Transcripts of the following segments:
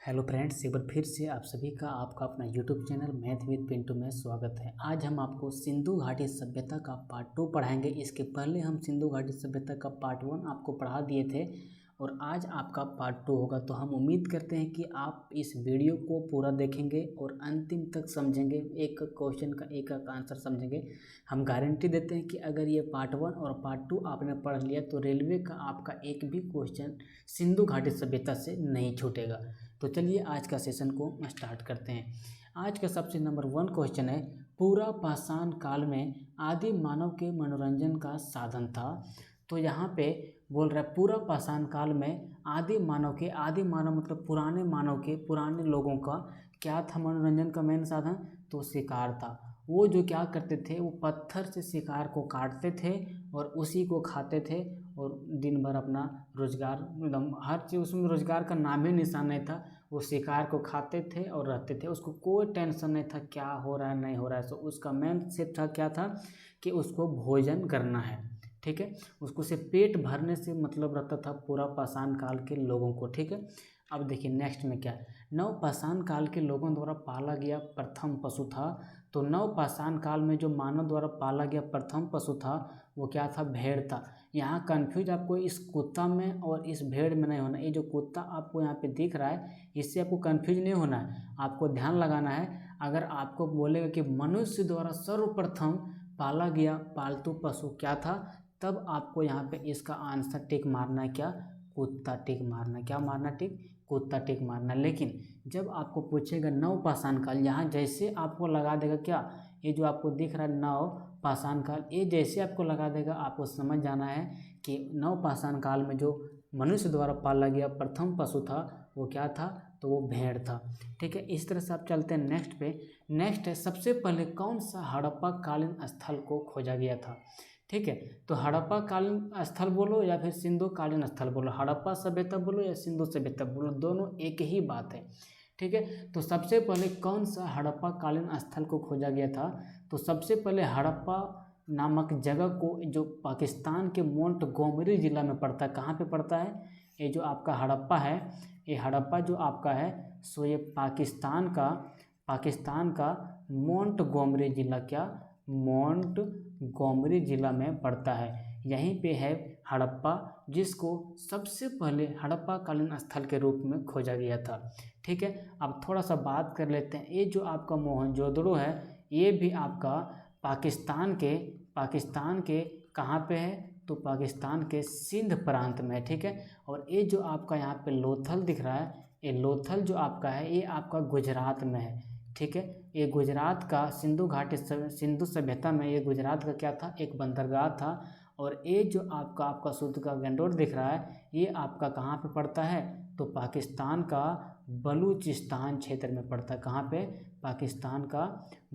Hello friends, एक बार फिर से आप सभी का आपका अपना YouTube channel math with Pintu में स्वागत है। आज हम आपको सिंधु घाटी सभ्यता का पार्ट 2 पढ़ाएंगे। इसके पहले हम सिंधु घाटी सभ्यता का पार्ट 1 आपको पढ़ा दिए थे और आज आपका पार्ट 2 होगा। तो हम उम्मीद करते हैं कि आप इस वीडियो को पूरा देखेंगे और अंतिम तक समझेंगे, एक क्वेश्चन का एक आंसर समझेंगे। हम गारंटी देते हैं कि अगर ये पार्ट 1 और पार्ट 2 आपने पढ़ लिया तो रेलवे का आपका एक भी क्वेश्चन सिंधु घाटी सभ्यता से नहीं छूटेगा। तो चलिए आज का सेशन को स्टार्ट करते हैं। आज का सबसे नंबर 1 क्वेश्चन है, पूरा पाषाण काल में आदि मानव के मनोरंजन का साधन था। तो यहाँ पे बोल रहा है पूरा पाषाण काल में आदि मानव मतलब पुराने मानव के, पुराने लोगों का क्या था मनोरंजन का मेन साधन? तो शिकार था। वो जो क्या करते थे, वो पत्थर से शिकार को काटते थे और उसी को खाते थे और दिन भर अपना रोजगार, एकदम हर चीज़ उसमें रोजगार का नाम ही निशान नहीं था। वो शिकार को खाते थे और रहते थे, उसको कोई टेंशन नहीं था क्या हो रहा है नहीं हो रहा है। तो उसका मेन सिर्फ था क्या था कि उसको भोजन करना है, ठीक है। उसको सिर्फ पेट भरने से मतलब रहता था पूरा पाषाण काल के लोगों को, ठीक है। अब देखिए नेक्स्ट में क्या है, नव पाषाण काल के लोगों द्वारा पाला गया प्रथम पशु था। तो नव पाषाण काल में जो मानव द्वारा पाला गया प्रथम पशु था वो क्या था? भेड़ था। यहाँ कंफ्यूज आपको इस कुत्ता में और इस भेड़ में नहीं होना। ये जो कुत्ता आपको यहाँ पे दिख रहा है इससे आपको कंफ्यूज नहीं होना है, आपको ध्यान लगाना है। अगर आपको बोलेगा कि मनुष्य द्वारा सर्वप्रथम पाला गया पालतू पशु क्या था, तब आपको यहाँ पे इसका आंसर टिक मारना है, क्या? कुत्ता टिक मारना। क्या मारना? टिक, कुत्ता टिक मारना। लेकिन जब आपको पूछेगा नव पाषाण काल, यहाँ जैसे आपको लगा देगा क्या, ये जो आपको दिख रहा है नव पाषाण काल, ये जैसे आपको लगा देगा आपको समझ जाना है कि नव पाषाण काल में जो मनुष्य द्वारा पाला गया प्रथम पशु था वो क्या था? तो वो भेड़ था, ठीक है। इस तरह से आप चलते हैं नेक्स्ट पे। नेक्स्ट है, सबसे पहले कौन सा हड़प्पा कालीन स्थल को खोजा गया था? ठीक है, तो हड़प्पा कालीन स्थल बोलो या फिर सिंधु कालीन स्थल बोलो, हड़प्पा सभ्यता बोलो या सिंधु सभ्यता बोलो, दोनों एक ही बात है, ठीक है। तो सबसे पहले कौन सा हड़प्पा कालीन स्थल को खोजा गया था? तो सबसे पहले हड़प्पा नामक जगह को, जो पाकिस्तान के मोंटगोमरी जिला में पड़ता है, कहाँ पे पड़ता है? ये जो आपका हड़प्पा है, ये हड़प्पा जो आपका है सो ये पाकिस्तान का मोंटगोमरी जिला, क्या? मोंटगोमरी जिला में पड़ता है। यहीं पे है हड़प्पा, जिसको सबसे पहले हड़प्पा कालीन स्थल के रूप में खोजा गया था, ठीक है। अब थोड़ा सा बात कर लेते हैं, ये जो आपका मोहनजोदड़ो है ये भी आपका पाकिस्तान के कहाँ पे है? तो पाकिस्तान के सिंध प्रांत में है, ठीक है। और ये जो आपका यहाँ पे लोथल दिख रहा है, ये लोथल जो आपका है ये आपका गुजरात में है, ठीक है। ये गुजरात का सिंधु सभ्यता में ये गुजरात का क्या था? एक बंदरगाह था। और ये जो आपका सूत का गंडोर दिख रहा है ये आपका कहाँ पे पड़ता है? तो पाकिस्तान का बलूचिस्तान क्षेत्र में पड़ता है। कहाँ पे? पाकिस्तान का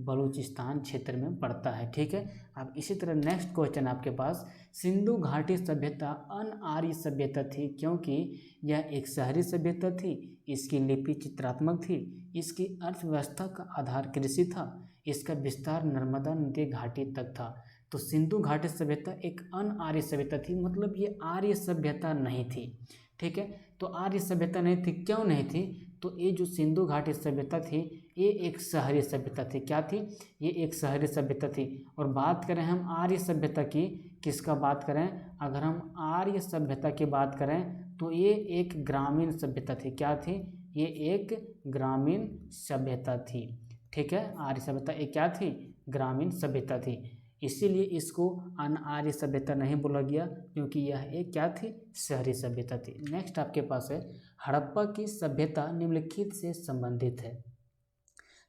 बलूचिस्तान क्षेत्र में पड़ता है, ठीक है। अब इसी तरह नेक्स्ट क्वेश्चन आपके पास, सिंधु घाटी सभ्यता अन आर्य सभ्यता थी क्योंकि यह एक शहरी सभ्यता थी, इसकी लिपि चित्रात्मक थी, इसकी अर्थव्यवस्था का आधार कृषि था, इसका विस्तार नर्मदा नदी घाटी तक था। तो सिंधु घाटी सभ्यता एक अन आर्य सभ्यता थी, मतलब ये आर्य सभ्यता नहीं थी, ठीक है। तो आर्य सभ्यता नहीं थी, क्यों नहीं थी? तो ये जो सिंधु घाटी सभ्यता थी ये एक शहरी सभ्यता थी। क्या थी? ये एक शहरी सभ्यता थी। और बात करें हम आर्य सभ्यता की, किसका बात करें? अगर हम आर्य सभ्यता की बात करें तो ये एक ग्रामीण सभ्यता थी। क्या थी? ये एक ग्रामीण सभ्यता थी, ठीक है। आर्य सभ्यता एक क्या थी? ग्रामीण सभ्यता थी। इसीलिए इसको अन आर्य सभ्यता नहीं बोला गया क्योंकि यह एक क्या थी? शहरी सभ्यता थी। नेक्स्ट आपके पास है, हड़प्पा की सभ्यता निम्नलिखित से संबंधित है।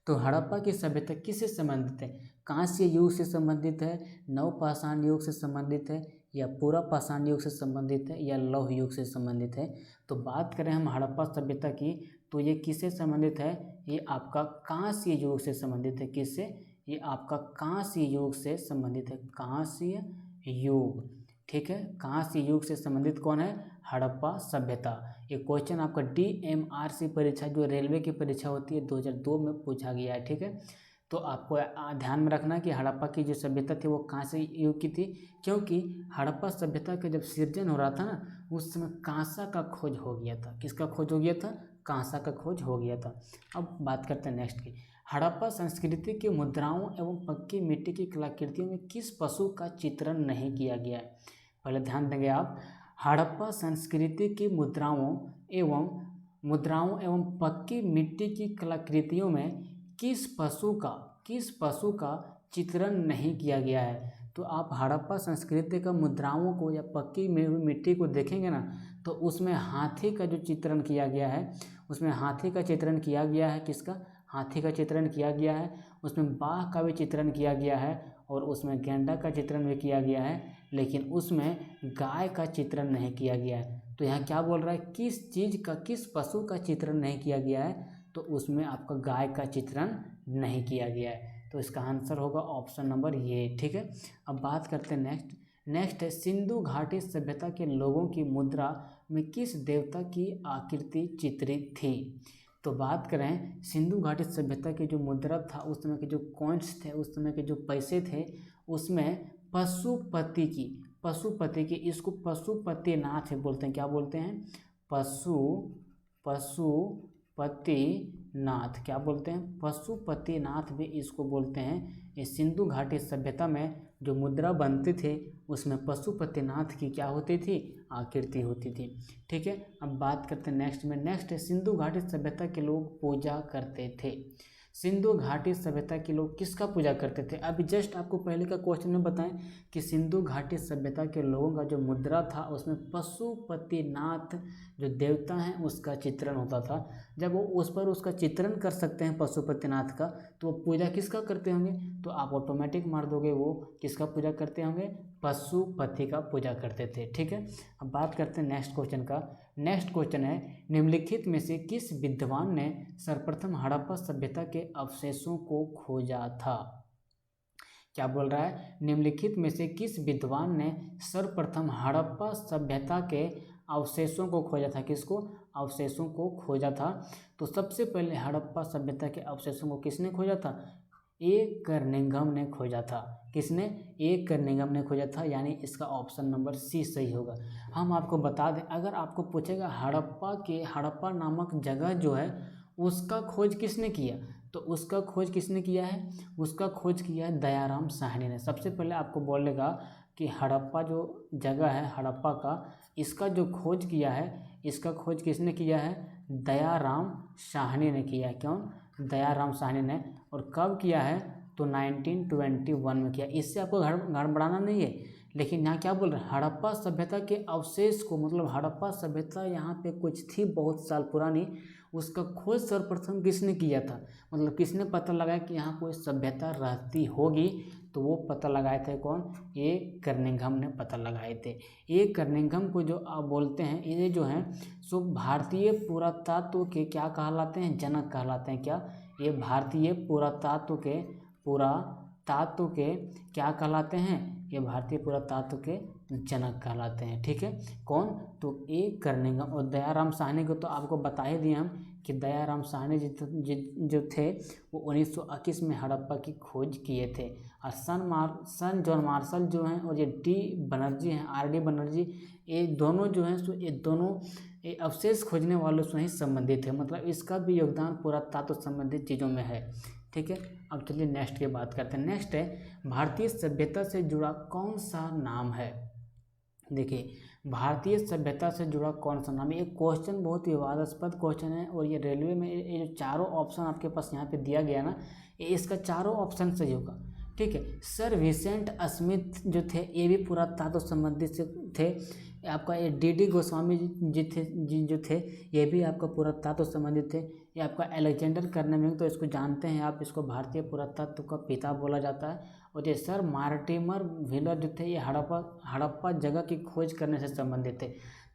तो हड़प्पा की सभ्यता किससे संबंधित है? कांस्य युग से संबंधित है, नव पाषाण युग से संबंधित है, या पूरा पाषाण युग से संबंधित है, या लौह युग से संबंधित है? तो बात करें हम हड़प्पा सभ्यता की तो ये किससे संबंधित है? ये आपका कांस्य युग से संबंधित है। किससे? ये आपका कांस्य युग से संबंधित है, कांस्य युग, ठीक है। कांस्य युग से संबंधित कौन है? हड़प्पा सभ्यता। ये क्वेश्चन आपका DMRC परीक्षा, जो रेलवे की परीक्षा होती है 2002 में पूछा गया है, ठीक है। तो आपको ध्यान में रखना कि हड़प्पा की जो सभ्यता थी वो कांस्य युग की थी, क्योंकि हड़प्पा सभ्यता का जब सृजन हो रहा था ना, उस समय कांसा का खोज हो गया था। किसका खोज हो गया था? कांसा का खोज हो गया था। अब बात करते हैं नेक्स्ट की। हड़प्पा संस्कृति की मुद्राओं एवं पक्की मिट्टी की कलाकृतियों में किस पशु का चित्रण नहीं किया गया है? पहले ध्यान देंगे आप, हड़प्पा संस्कृति की मुद्राओं एवं पक्की मिट्टी की कलाकृतियों में किस पशु का चित्रण नहीं किया गया है? तो आप हड़प्पा संस्कृति का मुद्राओं को या पक्की मिट्टी को देखेंगे ना, तो उसमें हाथी का जो चित्रण किया गया है, उसमें हाथी का चित्रण किया गया है। किसका? हाथी का चित्रण किया गया है। उसमें बाघ का भी चित्रण किया गया है और उसमें गेंडा का चित्रण भी किया गया है, लेकिन उसमें गाय का चित्रण नहीं किया गया है। तो यहाँ क्या बोल रहा है, किस पशु का चित्रण नहीं किया गया है? तो उसमें आपका गाय का चित्रण नहीं किया गया है। तो इसका आंसर होगा ऑप्शन नंबर ये। ठीक है, अब बात करते हैं नेक्स्ट है, सिंधु घाटी सभ्यता के लोगों की मुद्रा में किस देवता की आकृति चित्रित थी? तो बात करें सिंधु घाटी सभ्यता की जो मुद्रा था, उस समय के जो कॉइन्स थे, उस समय के जो पैसे थे, उसमें पशुपति की इसको पशुपतिनाथ बोलते हैं। क्या बोलते हैं? पशुपतिनाथ। क्या बोलते हैं? पशुपतिनाथ भी इसको बोलते हैं। इस सिंधु घाटी सभ्यता में जो मुद्रा बनती थी, उसमें पशुपतिनाथ की क्या होती थी? आकृति होती थी। ठीक है, अब बात करते हैं नेक्स्ट है, सिंधु घाटी सभ्यता के लोग पूजा करते थे। सिंधु घाटी सभ्यता के लोग किसका पूजा करते थे? अभी जस्ट आपको पहले का क्वेश्चन में बताएं कि सिंधु घाटी सभ्यता के लोगों का जो मुद्रा था, उसमें पशुपतिनाथ जो देवता हैं उसका चित्रण होता था। जब वो उस पर उसका चित्रण कर सकते हैं पशुपतिनाथ का, तो वो पूजा किसका करते होंगे? तो आप ऑटोमेटिक मार दोगे, वो किसका पूजा करते होंगे? पशुपति का पूजा करते थे। ठीक है, अब बात करते हैं नेक्स्ट क्वेश्चन का। नेक्स्ट क्वेश्चन है, निम्नलिखित में से किस विद्वान ने सर्वप्रथम हड़प्पा सभ्यता के अवशेषों को खोजा था? क्या बोल रहा है? निम्नलिखित में से किस विद्वान ने सर्वप्रथम हड़प्पा सभ्यता के अवशेषों को खोजा था? किसको? अवशेषों को खोजा था। तो सबसे पहले हड़प्पा सभ्यता के अवशेषों को किसने खोजा था? ए कर्निघन ने खोजा था। किसने? ए कर्निघन ने खोजा था, यानी इसका ऑप्शन नंबर सी सही होगा। हम आपको बता दें, अगर आपको पूछेगा हड़प्पा नामक जगह जो है उसका खोज किसने किया, तो उसका खोज किसने किया है? उसका खोज किया है दयाराम साहनी ने। सबसे पहले आपको बोलेगा कि हड़प्पा जो जगह है हड़प्पा का, इसका जो खोज किया है, इसका खोज किसने किया है? दयाराम साहनी ने किया है। क्यों? दयाराम साहनी ने। और कब किया है? तो 1921 में किया। इससे आपको गड़बड़ाना नहीं है, लेकिन यहाँ क्या बोल रहे हैं? हड़प्पा सभ्यता के अवशेष को, मतलब हड़प्पा सभ्यता यहाँ पे कुछ थी बहुत साल पुरानी, उसका खोज सर्वप्रथम किसने किया था? मतलब किसने पता लगाया कि यहाँ कोई सभ्यता रहती होगी, तो वो पता लगाए थे कौन? ए कर्निघन ने पता लगाए थे। ए कर्निघन को जो आप बोलते हैं, ये जो हैं सो भारतीय पुरातत्व के क्या कहलाते हैं? जनक कहलाते हैं। क्या? ये भारतीय पुरातत्व के क्या कहलाते हैं? ये भारतीय पुरातत्व के जनक कहलाते हैं। ठीक है, कौन? तो ए कर्निघन। और दयाराम साहनी को तो आपको बता ही दिए हम कि दयाराम साहनी जो थे वो 1921 में हड़प्पा की खोज किए थे। और सन जॉन मार्शल जो हैं और ये डी बनर्जी हैं, आर.डी. बनर्जी, ये दोनों जो हैं सो ये दोनों अवशेष खोजने वालों से ही संबंधित है। मतलब इसका भी योगदान पुरातत्व संबंधित चीज़ों में है। ठीक है, अब चलिए नेक्स्ट की बात करते हैं। नेक्स्ट है, भारतीय सभ्यता से जुड़ा कौन सा नाम है? देखिए, भारतीय सभ्यता से जुड़ा कौन सा नाम है? ये क्वेश्चन बहुत विवादास्पद क्वेश्चन है, और ये रेलवे में ये जो चारों ऑप्शन आपके पास यहाँ पे दिया गया ना, इसका चारों ऑप्शन सही होगा। ठीक है, सर विसेंट स्मिथ जो थे, ये भी पुरातत्व संबंधित से थे। आपका ये डी गोस्वामी जी जो थे, ये भी आपका पुरातत्व संबंधित थे। ये आपका अलेक्जेंडर कर्नेमिंग, तो इसको जानते हैं आप, इसको भारतीय पुरातत्व का पिता बोला जाता है। और ये सर मार्टिमर व्हीलर जो थे, ये हड़प्पा जगह की खोज करने से संबंधित थे।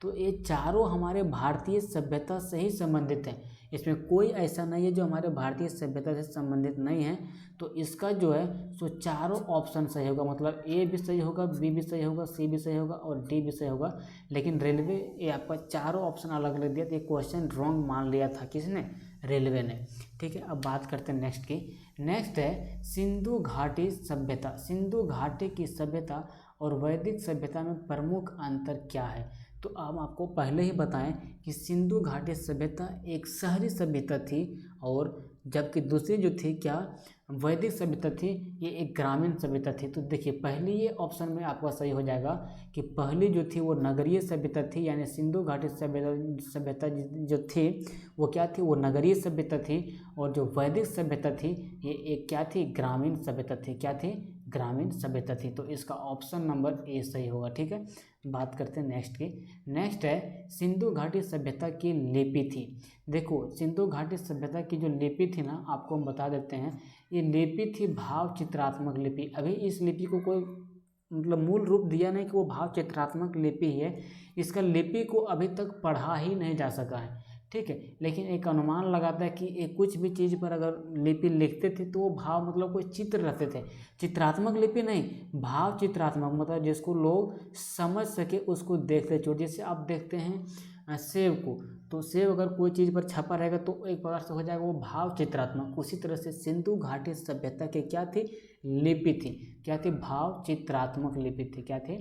तो ये चारों हमारे भारतीय सभ्यता से ही संबंधित हैं। इसमें कोई ऐसा नहीं है जो हमारे भारतीय सभ्यता से संबंधित नहीं है। तो इसका जो है सो चारों ऑप्शन सही होगा। मतलब ए भी सही होगा, बी भी सही होगा, सी भी सही होगा और डी भी सही होगा। लेकिन रेलवे ये आपका चारों ऑप्शन अलग अलग दिया, तो ये क्वेश्चन रॉन्ग मान लिया था। किसने? रेलवे ने। ठीक है, अब बात करते हैं नेक्स्ट की। नेक्स्ट है सिंधु घाटी सभ्यता। सिंधु घाटी की सभ्यता और वैदिक सभ्यता में प्रमुख अंतर क्या है? तो हम आपको पहले ही बताएं कि सिंधु घाटी सभ्यता एक शहरी सभ्यता थी, और जबकि दूसरी जो थी क्या, वैदिक सभ्यता थी, ये एक ग्रामीण सभ्यता थी। तो देखिए पहली ये ऑप्शन में आपका सही हो जाएगा कि पहली जो थी वो नगरीय सभ्यता थी, यानी सिंधु घाटी सभ्यता जो थी वो क्या थी, वो नगरीय सभ्यता थी। और जो वैदिक सभ्यता थी ये एक क्या थी, ग्रामीण सभ्यता थी। क्या थी, ग्रामीण सभ्यता थी। तो इसका ऑप्शन नंबर ए सही होगा। ठीक है, बात करते हैं नेक्स्ट की। नेक्स्ट है सिंधु घाटी सभ्यता की लिपि थी। देखो सिंधु घाटी सभ्यता की जो लिपि थी ना, आपको हम बता देते हैं, ये लिपि थी भाव चित्रात्मक लिपि। अभी इस लिपि को कोई मतलब मूल रूप दिया नहीं कि वो भाव चित्रात्मक लिपि है, इसका लिपि को अभी तक पढ़ा ही नहीं जा सका है। ठीक है, लेकिन एक अनुमान लगाता है कि एक कुछ भी चीज़ पर अगर लिपि लिखते थे तो वो भाव मतलब कोई चित्र रहते थे, चित्रात्मक लिपि नहीं, भाव चित्रात्मक, मतलब जिसको लोग समझ सके उसको देखते थे। जैसे आप देखते हैं सेव को, तो सेव अगर कोई चीज़ पर छपा रहेगा तो एक प्रकार से हो जाएगा वो भाव चित्रात्मक। उसी तरह से सिंधु घाटी सभ्यता की क्या थी, लिपि थी। क्या थी, भाव चित्रात्मक लिपि थी। क्या थी,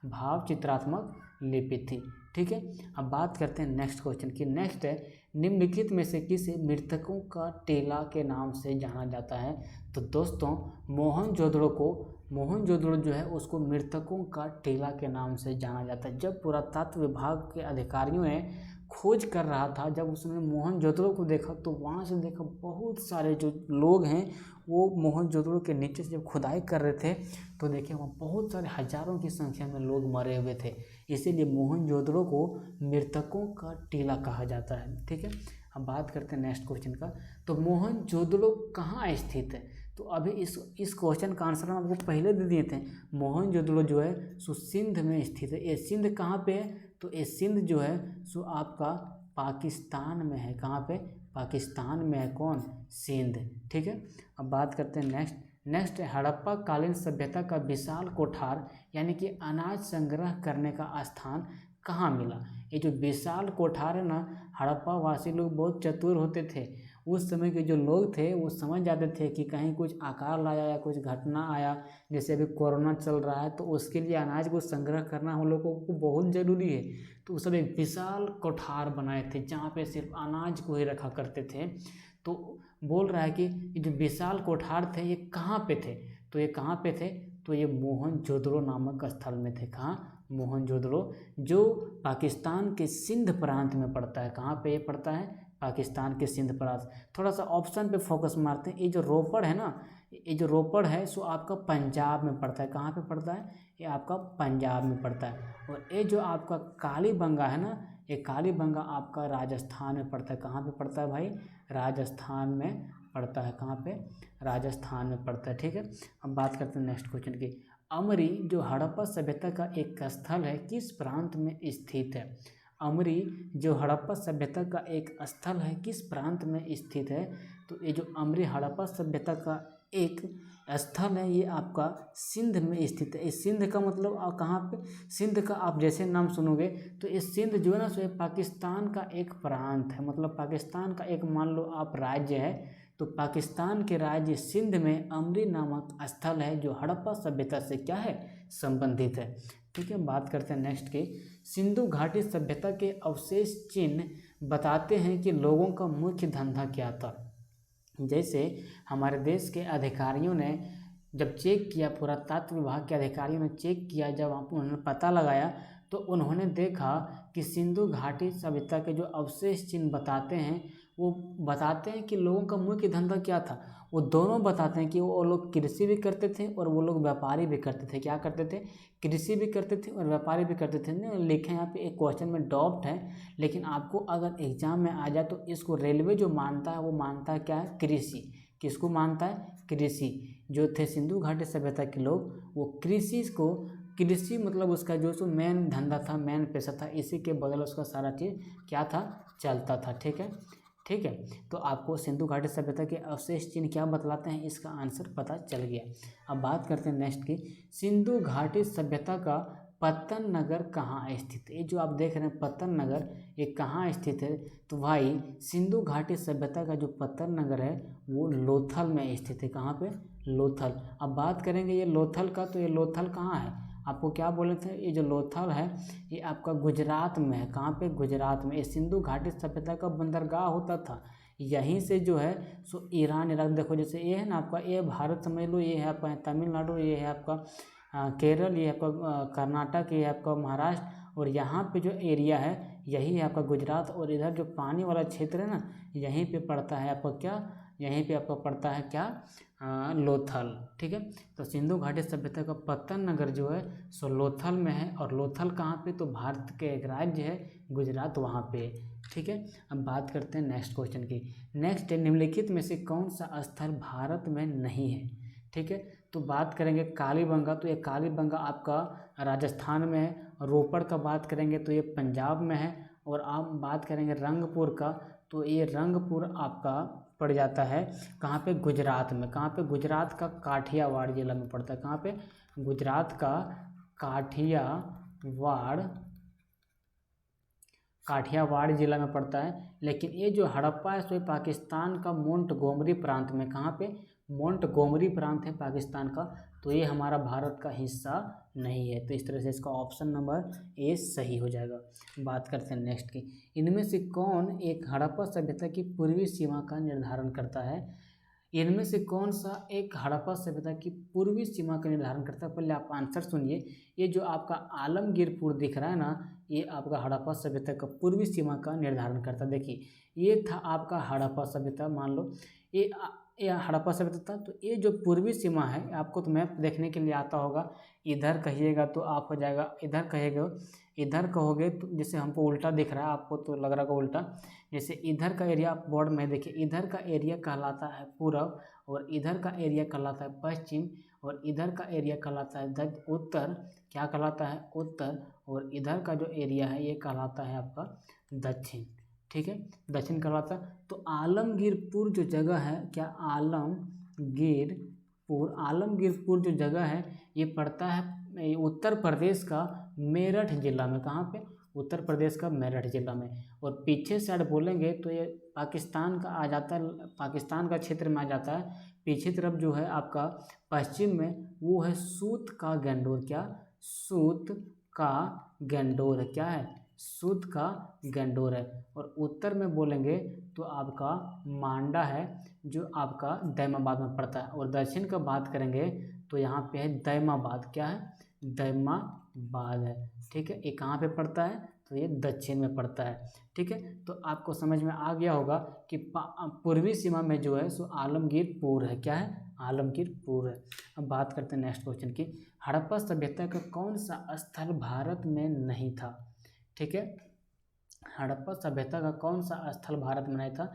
भाव चित्रात्मक लिपि थी। ठीक है, अब बात करते हैं नेक्स्ट क्वेश्चन की। नेक्स्ट है निम्नलिखित में से किसे मृतकों का टेला के नाम से जाना जाता है। तो दोस्तों मोहनजोदड़ो जो है उसको मृतकों का टेला के नाम से जाना जाता है। जब पुरातत्व विभाग के अधिकारियों ने खोज कर रहा था, जब उसने मोहनजोदड़ो को देखा तो वहाँ से देखा बहुत सारे जो लोग हैं वो मोहनजोदड़ो के नीचे से जब खुदाई कर रहे थे तो देखे वहाँ बहुत सारे हजारों की संख्या में लोग मरे हुए थे। इसीलिए मोहनजोदड़ो को मृतकों का टीला कहा जाता है। ठीक है, अब बात करते हैं नेक्स्ट क्वेश्चन का। तो मोहनजोदड़ो कहाँ स्थित है। तो अभी इस क्वेश्चन का आंसर हम आपको पहले दे दिए थे। मोहनजोदड़ो जो है सो सिंध में स्थित है। ये सिंध कहाँ पे है, तो ये सिंध जो है सो आपका पाकिस्तान में है। कहाँ पे, पाकिस्तान में है। कौन, सिंध। ठीक है, अब बात करते हैं नेक्स्ट है हड़प्पा कालीन सभ्यता का विशाल कोठार यानी कि अनाज संग्रह करने का स्थान कहाँ मिला। ये जो विशाल कोठार है ना, हड़प्पा वासी लोग बहुत चतुर होते थे। उस समय के जो लोग थे वो समझ जाते थे कि कहीं कुछ आकार आया या कुछ घटना आया, जैसे अभी कोरोना चल रहा है, तो उसके लिए अनाज को संग्रह करना हम लोगों को बहुत ज़रूरी है। तो उस समय एक विशाल कोठार बनाए थे जहाँ पे सिर्फ अनाज को ही रखा करते थे। तो बोल रहा है कि ये जो विशाल कोठार थे ये कहाँ पे थे, तो ये कहाँ पे थे, तो ये मोहनजोदड़ो नामक स्थल में थे। कहाँ, मोहनजोदड़ो, जो पाकिस्तान के सिंध प्रांत में पड़ता है। कहाँ पे ये पड़ता है, पाकिस्तान के सिंध प्रांत। थोड़ा सा ऑप्शन पे फोकस मारते हैं। ये जो रोपड़ है ना, ये जो रोपड़ है सो आपका पंजाब में पड़ता है। कहाँ पे पड़ता है, ये आपका पंजाब में पड़ता है। और ये जो आपका कालीबंगा है ना, ये कालीबंगा आपका राजस्थान में पड़ता है। कहाँ पे पड़ता है भाई, राजस्थान में पड़ता है। कहाँ पे, राजस्थान में पड़ता है। ठीक है, अब बात करते हैं नेक्स्ट क्वेश्चन की। अमरी जो हड़प्पा सभ्यता का एक स्थल है किस प्रांत में स्थित है। अमरी जो हड़प्पा सभ्यता का एक स्थल है किस प्रांत में स्थित है। तो ये जो अमरी हड़प्पा सभ्यता का एक स्थल है ये आपका सिंध में स्थित है। इस सिंध का मतलब कहाँ पे, सिंध का आप जैसे नाम सुनोगे तो इस सिंध जो है ना, सो ये पाकिस्तान का एक प्रांत है। मतलब पाकिस्तान का एक मान लो आप राज्य है, तो पाकिस्तान के राज्य सिंध में अमरी नामक स्थल है जो हड़प्पा सभ्यता से क्या है, संबंधित है। ठीक है, बात करते हैं नेक्स्ट की। सिंधु घाटी सभ्यता के अवशेष चिन्ह बताते हैं कि लोगों का मुख्य धंधा क्या था। जैसे हमारे देश के अधिकारियों ने जब चेक किया, पुरातत्व विभाग के अधिकारियों ने चेक किया, जब उन्होंने पता लगाया तो उन्होंने देखा कि सिंधु घाटी सभ्यता के जो अवशेष चिन्ह बताते हैं वो बताते हैं कि लोगों का मुख्य धंधा क्या था। वो दोनों बताते हैं कि वो लोग कृषि भी करते थे और वो लोग व्यापारी भी करते थे। क्या करते थे, कृषि भी करते थे और व्यापारी भी करते थे। लिखे यहाँ पे एक क्वेश्चन में डाउट है, लेकिन आपको अगर एग्जाम में आ जाए तो इसको रेलवे जो मानता है वो मानता है क्या है, कृषि। किसको मानता है, कृषि। जो थे सिंधु घाटी सभ्यता के लोग वो कृषि मतलब उसका जो सो मेन धंधा था, मेन पैसा था, इसी के बदल उसका सारा चीज़ क्या था, चलता था। ठीक है, तो आपको सिंधु घाटी सभ्यता के अवशेष चिन्ह क्या बतलाते हैं इसका आंसर पता चल गया। अब बात करते हैं नेक्स्ट की। सिंधु घाटी सभ्यता का पत्तन नगर कहाँ स्थित है। ये जो आप देख रहे हैं पत्तन नगर, ये कहाँ स्थित है, तो भाई सिंधु घाटी सभ्यता का जो पत्तन नगर है वो लोथल में स्थित है। कहाँ पे, लोथल। अब बात करेंगे ये लोथल का, तो ये लोथल कहाँ है, आपको क्या बोले थे, ये जो लोथल है ये आपका गुजरात में है। कहाँ पे? गुजरात में। ये सिंधु घाटी सभ्यता का बंदरगाह होता था। यहीं से जो है सो ईरान इराक, देखो जैसे ये है ना आपका, ये भारत समझ लो, ये है आपका तमिलनाडु, ये है आपका केरल, ये आपका कर्नाटक, ये आपका महाराष्ट्र, और यहाँ पे जो एरिया है यही है आपका गुजरात। और इधर जो पानी वाला क्षेत्र है ना, यहीं पे पड़ता है आपका क्या, यहीं पे आपका पड़ता है क्या, लोथल। ठीक है, तो सिंधु घाटी सभ्यता का पतन नगर जो है सो लोथल में है। और लोथल कहाँ पे? तो भारत के एक राज्य है गुजरात, वहाँ पे। ठीक है, अब बात करते हैं नेक्स्ट क्वेश्चन की। नेक्स्ट है, निम्नलिखित में से कौन सा स्थल भारत में नहीं है? ठीक है, तो बात करेंगे कालीबंगा, तो ये कालीबंगा आपका राजस्थान में है। रोपड़ का बात करेंगे तो ये पंजाब में है। और आप बात करेंगे रंगपुर का, तो ये रंगपुर आपका पड़ जाता है कहाँ पे? गुजरात में। कहाँ पे? गुजरात का काठियावाड़ जिला में पड़ता है। कहाँ पे? गुजरात का काठियावाड़ जिला में पड़ता है। लेकिन ये जो हड़प्पा है सो पाकिस्तान का मोंटगोमरी प्रांत में। कहाँ पे? मोंटगोमरी प्रांत है पाकिस्तान का, तो ये हमारा भारत का हिस्सा नहीं है। तो इस तरह से इसका ऑप्शन नंबर ए सही हो जाएगा। बात करते हैं नेक्स्ट की। इनमें से कौन एक हड़प्पा सभ्यता की पूर्वी सीमा का निर्धारण करता है? इनमें से कौन सा एक हड़प्पा सभ्यता की पूर्वी सीमा का निर्धारण करता है? पहले आप आंसर सुनिए। ये जो आपका आलमगीरपुर दिख रहा है ना, ये आपका हड़प्पा सभ्यता का पूर्वी सीमा का निर्धारण करता है। देखिए, ये था आपका हड़प्पा सभ्यता, मान लो ये हड़प्पा सभ्यता था। तो ये जो पूर्वी सीमा है, आपको तो मैप देखने के लिए आता होगा, इधर कहिएगा तो आप हो जाएगा, इधर कहिएगा, इधर कहोगे तो जैसे हमको उल्टा दिख रहा है, आपको तो लग रहा होगा उल्टा। जैसे इधर का एरिया आप बोर्ड में देखिए, इधर का एरिया कहलाता है पूरब, और इधर का एरिया कहलाता है पश्चिम, और इधर का एरिया कहलाता है उत्तर। क्या कहलाता है? उत्तर। और इधर का जो एरिया है ये कहलाता है आपका दक्षिण। ठीक है, दक्षिण कहलाता है। तो आलमगीरपुर जो जगह है, क्या आलमगीरपुर जो जगह है ये पड़ता है उत्तर प्रदेश का मेरठ जिला में। कहाँ पे? उत्तर प्रदेश का मेरठ जिला में। और पीछे साइड बोलेंगे तो ये पाकिस्तान का आ जाता है, पाकिस्तान का क्षेत्र में आ जाता है। पीछे तरफ जो है आपका पश्चिम में, वो है सूत का गंडोर। क्या? सूत का गंडोर है। क्या है? सूत का गंडोर है। और उत्तर में बोलेंगे तो आपका मांडा है, जो आपका दैमाबाद में पड़ता है। और दक्षिण का बात करेंगे तो यहाँ पे है दैमाबाद। क्या है? दैमाबाद है। ठीक है, ये कहाँ पे पड़ता है? तो ये दक्षिण में पड़ता है। ठीक है, तो आपको समझ में आ गया होगा कि पूर्वी सीमा में जो है सो आलमगीरपुर है। क्या है? आलमगीरपुर है। अब बात करते हैं नेक्स्ट क्वेश्चन की। हड़प्पा सभ्यता का कौन सा स्थल भारत में नहीं था? ठीक है, हड़प्पा सभ्यता का कौन सा स्थल भारत में नहीं था?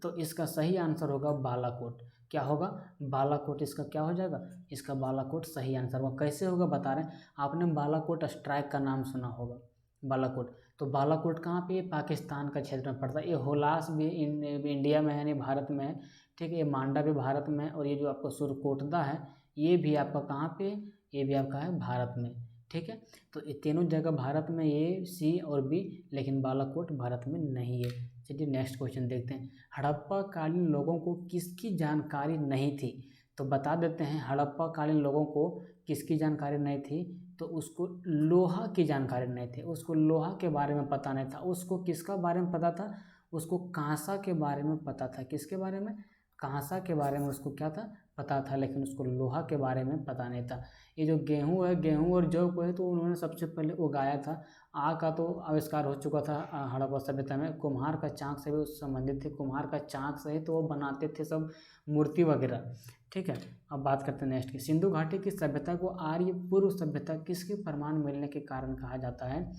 तो इसका सही आंसर होगा बालाकोट। क्या होगा? बालाकोट इसका क्या हो जाएगा? इसका बालाकोट सही आंसर होगा। कैसे होगा बता रहे हैं, आपने बालाकोट स्ट्राइक का नाम सुना होगा, बालाकोट। तो बालाकोट कहाँ पे? ये पाकिस्तान का क्षेत्र में पड़ता है। ये हुलास भी इंडिया में है, यानी भारत में है। ठीक है, ये मांडा भी भारत में है। और ये जो आपका सुरकोटदा है ये भी आपका कहाँ पे? ये भी आपका है भारत में। ठीक है, तो ये तीनों जगह भारत में, ए सी और बी, लेकिन बालाकोट भारत में नहीं है। चलिए नेक्स्ट क्वेश्चन देखते हैं। हड़प्पा कालीन लोगों को किसकी जानकारी नहीं थी? तो बता देते हैं, हड़प्पा कालीन लोगों को किसकी जानकारी नहीं थी? तो उसको लोहा की जानकारी नहीं थी, उसको लोहा के बारे में पता नहीं था। उसको किसका बारे में पता था? उसको कांसा के बारे में पता था। किसके बारे में? कांसा के बारे में उसको क्या था? पता था, लेकिन उसको लोहा के बारे में पता नहीं था। ये जो गेहूँ है, गेहूँ और जौ को है, तो उन्होंने सबसे पहले उगाया था। आग का तो आविष्कार हो चुका था हड़प्पा सभ्यता में। कुम्हार का चाक से भी संबंधित थे, कुम्हार का चाक से ही तो वो बनाते थे सब मूर्ति वगैरह। ठीक है, अब बात करते हैं नेक्स्ट की। सिंधु घाटी की सभ्यता को आर्य पूर्व सभ्यता किसके प्रमाण मिलने के कारण कहा जाता है?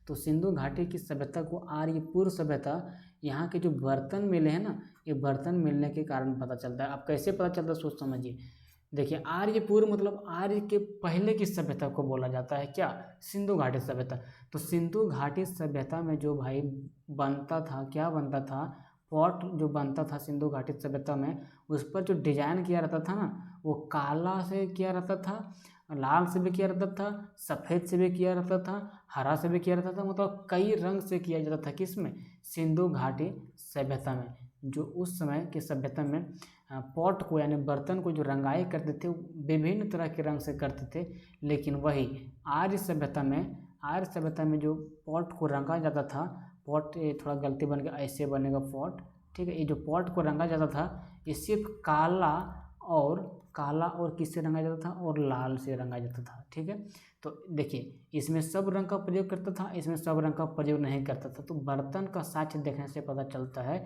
तो सिंधु घाटी की सभ्यता को आर्य पूर्व सभ्यता, यहाँ के जो बर्तन मिले हैं ना, ये बर्तन मिलने के कारण पता चलता है। अब कैसे पता चलता है सोच समझिए। देखिए, आर्य पूर्व मतलब आर्य के पहले की सभ्यता को बोला जाता है। क्या? सिंधु घाटी सभ्यता। तो सिंधु घाटी सभ्यता में जो भाई बनता था, क्या बनता था? पॉट जो बनता था सिंधु घाटी सभ्यता में, उस पर जो डिजाइन किया रहता था ना, वो काला से किया रहता था, लाल से भी किया रहता था, सफ़ेद से भी किया रहता था, हरा से भी किया रहता था। मतलब कई रंग से किया जाता था। किस में? सिंधु घाटी सभ्यता में। जो उस समय के सभ्यता में पॉट को यानी बर्तन को जो रंगाई करते थे विभिन्न तरह के रंग से करते थे। लेकिन वही आर्य सभ्यता में जो पॉट को रंगा जाता था, पॉट थोड़ा गलती बन गया, ऐसे बनेगा पॉट, ठीक है। ये जो पॉट को रंगा जाता था ये सिर्फ काला और किससे रंगा जाता था, और लाल से रंगा जाता था, ठीक है। तो देखिए इसमें सब रंग का प्रयोग करता था, इसमें सब रंग का प्रयोग नहीं करता था। तो बर्तन का साक्ष्य देखने से पता चलता है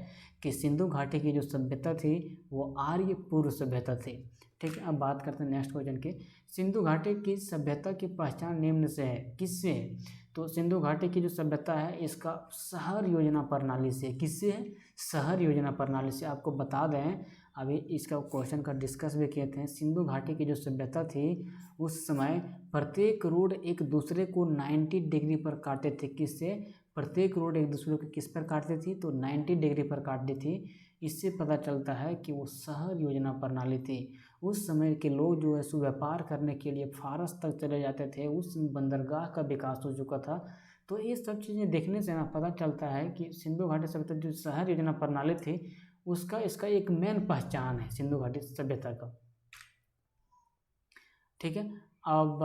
कि सिंधु घाटी की जो सभ्यता थी वो आर्य पूर्व सभ्यता थी, ठीक है। अब बात करते हैं नेक्स्ट क्वेश्चन की। सिंधु घाटी की सभ्यता की पहचान निम्न से है, किससे है? तो सिंधु घाटी की जो सभ्यता है इसका शहर योजना प्रणाली से, किससे है? शहर योजना प्रणाली से। आपको बता दें, अभी इसका क्वेश्चन का डिस्कस भी किए थे। सिंधु घाटी की जो सभ्यता थी उस समय प्रत्येक रोड एक दूसरे को 90 डिग्री पर काटते थे। किससे? प्रत्येक रोड एक दूसरे को किस पर काटती थी? तो 90 डिग्री पर काटती थी। इससे पता चलता है कि वो शहर योजना प्रणाली थी। उस समय के लोग जो है सो व्यापार करने के लिए फारस तक चले जाते थे। उस बंदरगाह का विकास हो चुका था। तो ये सब चीज़ें देखने से ना पता चलता है कि सिंधु घाटी सभ्यता जो शहर योजना प्रणाली थी इसका एक मेन पहचान है सिंधु घाटी सभ्यता का, ठीक है। अब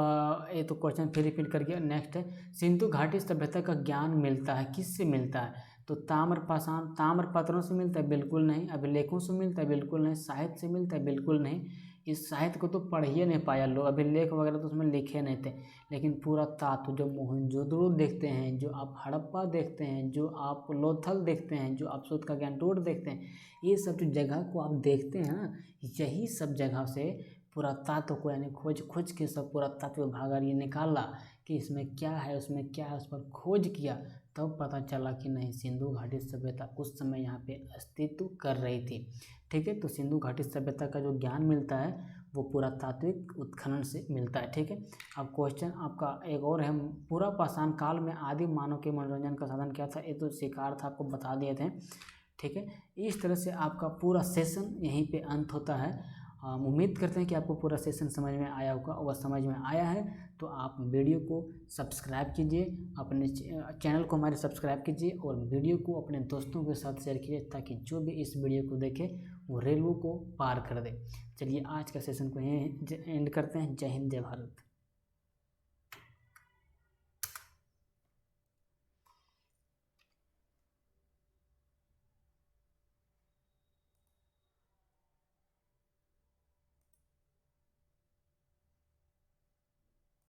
ये तो क्वेश्चन फिर रिपीट कर गया। नेक्स्ट है, सिंधु घाटी सभ्यता का ज्ञान मिलता है, किससे मिलता है? तो ताम्र पत्रों से मिलता है? बिल्कुल नहीं। अभिलेखों से मिलता है? बिल्कुल नहीं। साहित्य से मिलता है? बिल्कुल नहीं। इस साहित्य को तो पढ़ ही नहीं पाया लोग, अभिलेख वगैरह तो उसमें लिखे नहीं थे। लेकिन पूरा तात्व जो मोहनजोदड़ो देखते हैं, जो आप हड़प्पा देखते हैं, जो आप लोथल देखते हैं, जो आप सूत का गैंटोट देखते हैं, ये सब जो जगह को आप देखते हैं ना, यही सब जगह से पुरातत्व को यानी खोज के सब पुरातत्व विभाग ये निकाला कि इसमें क्या है, उसमें क्या है, उस पर खोज किया, तब पता चला कि नहीं, सिंधु घाटी सभ्यता उस समय यहाँ पे अस्तित्व कर रही थी, ठीक है। तो सिंधु घाटी सभ्यता का जो ज्ञान मिलता है वो पुरातात्विक उत्खनन से मिलता है, ठीक है। अब क्वेश्चन आपका एक और है, पूरा पाषाण काल में आदि मानव के मनोरंजन का साधन क्या था? ये तो शिकार था, आपको बता दिए थे, ठीक है। इस तरह से आपका पूरा सेशन यहीं पे अंत होता है। हम उम्मीद करते हैं कि आपको पूरा सेशन समझ में आया होगा, और समझ में आया है तो आप वीडियो को सब्सक्राइब कीजिए, अपने चैनल को हमारे सब्सक्राइब कीजिए, और वीडियो को अपने दोस्तों के साथ शेयर कीजिए ताकि जो भी इस वीडियो को देखे वो रेलवे को पार कर दे। चलिए आज का सेशन को यहीं एंड करते हैं। जय हिंद, जय भारत।